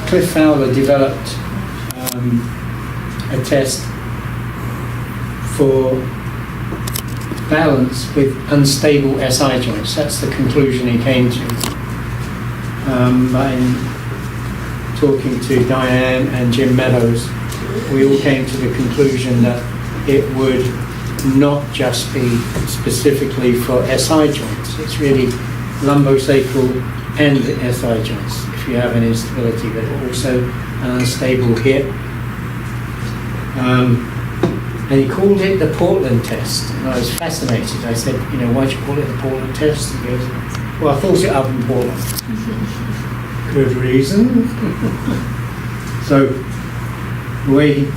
Cliff Fowler developed a test for balance with unstable SI joints. That's the conclusion he came to. By talking to Diane and Jim Meadows, we all came to the conclusion that it would not just be specifically for SI joints. It's really lumbosacral and the SI joints if you have an instability, but also an unstable hip. And he called it the Portland test, and I was fascinated. I said, you know, why'd you call it the Portland test? He goes, well, I thought it up in Portland. Good reason. So the way he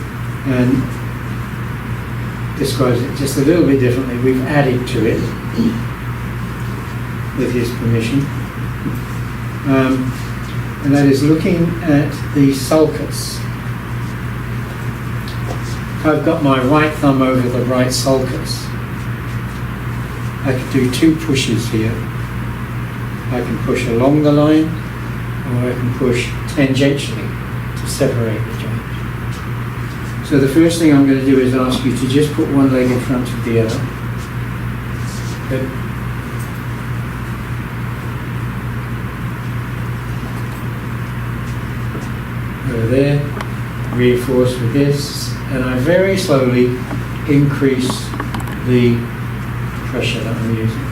describes it just a little bit differently, we've added to it with his permission. And that is looking at the sulcus. I've got my right thumb over the right sulcus. I can do two pushes here. I can push along the line, or I can push tangentially to separate the joint. So the first thing I'm going to do is ask you to just put one leg in front of the other. Good. Over there, reinforce with this. And I very slowly increase the pressure that I'm using.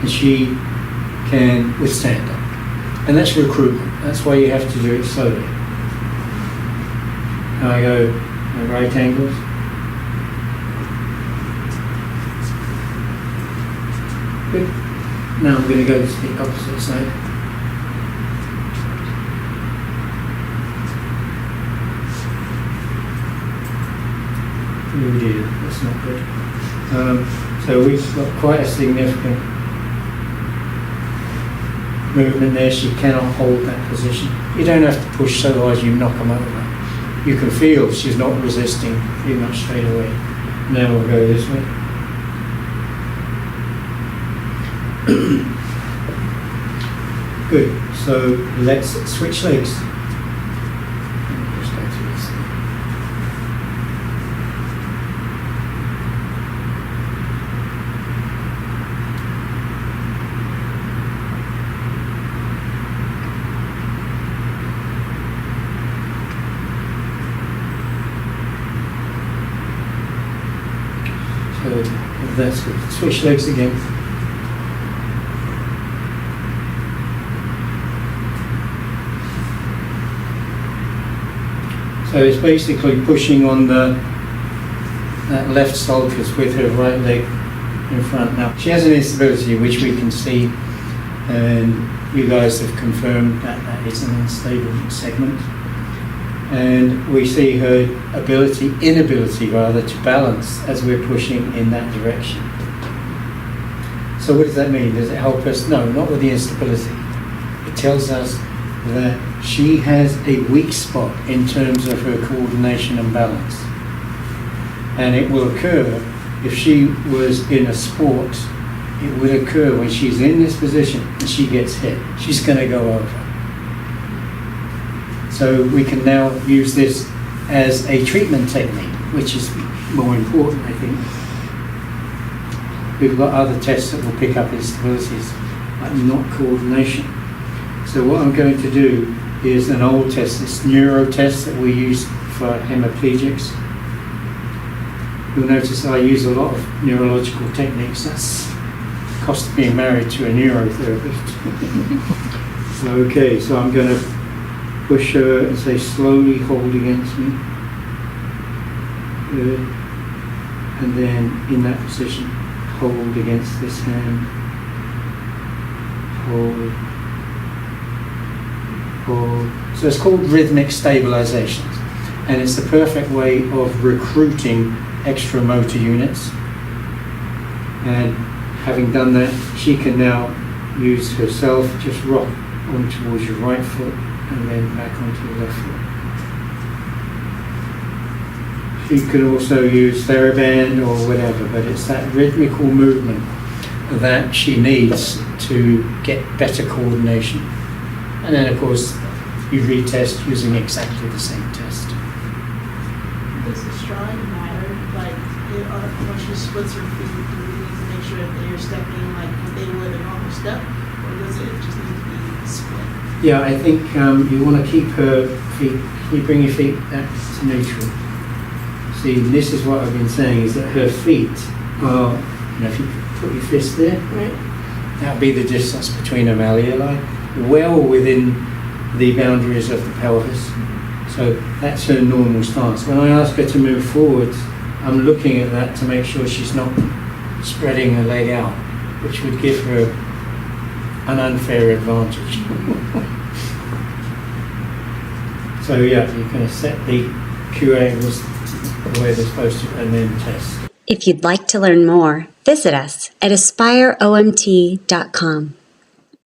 And she can withstand it. And that's recruitment. That's why you have to do it slowly. And I go at right angles. Good. Now I'm going to go to the opposite side. Oh dear, that's not good. So we've got quite a significant movement there. She cannot hold that position. You don't have to push so hard you knock them over. You can feel she's not resisting pretty much straight away. Now we'll go this way. Good. So let's switch legs. Just go to this. So that's good. Switch legs again. So it's basically pushing on that left sulcus with her right leg in front. Now she has an instability which we can see, and you guys have confirmed that that is an unstable segment. And we see her inability to balance as we're pushing in that direction. So what does that mean? Does it help us? No, not with the instability. It tells us that she has a weak spot in terms of her coordination and balance. And it will occur if she was in a sport, it would occur when she's in this position and she gets hit. She's going to go over. So we can now use this as a treatment technique, which is more important, I think. We've got other tests that will pick up instabilities, like not coordination. So what I'm going to do is an old test, this neuro test that we use for hemiplegics. You'll notice I use a lot of neurological techniques. That's the cost of being married to a neurotherapist. Okay, so I'm going to push her and say slowly hold against me. Good. And then in that position, hold against this hand. Hold. Hold. So it's called rhythmic stabilization. And it's the perfect way of recruiting extra motor units. And having done that, she can now use herself, just rock on towards your right foot and then back onto your left foot. She can also use TheraBand or whatever, but it's that rhythmical movement that she needs to get better coordination. And then, of course, you retest using exactly the same test. Does the stride matter? Like, when she splits her feet, do we need to make sure that they're stepping like they would a normal step, or does it just need to be split? Yeah, I think you want to keep her feet, can you bring your feet back to neutral? See, this is what I've been saying, is that her feet are, if you put your fist there, right, that would be the distance between her malleoli, well within the boundaries of the pelvis. So that's her normal stance. When I ask her to move forward, I'm looking at that to make sure she's not spreading her leg out, which would give her an unfair advantage. So yeah, you're going to set the Q angles the way they're supposed to and then test. If you'd like to learn more, visit us at aspireomt.com.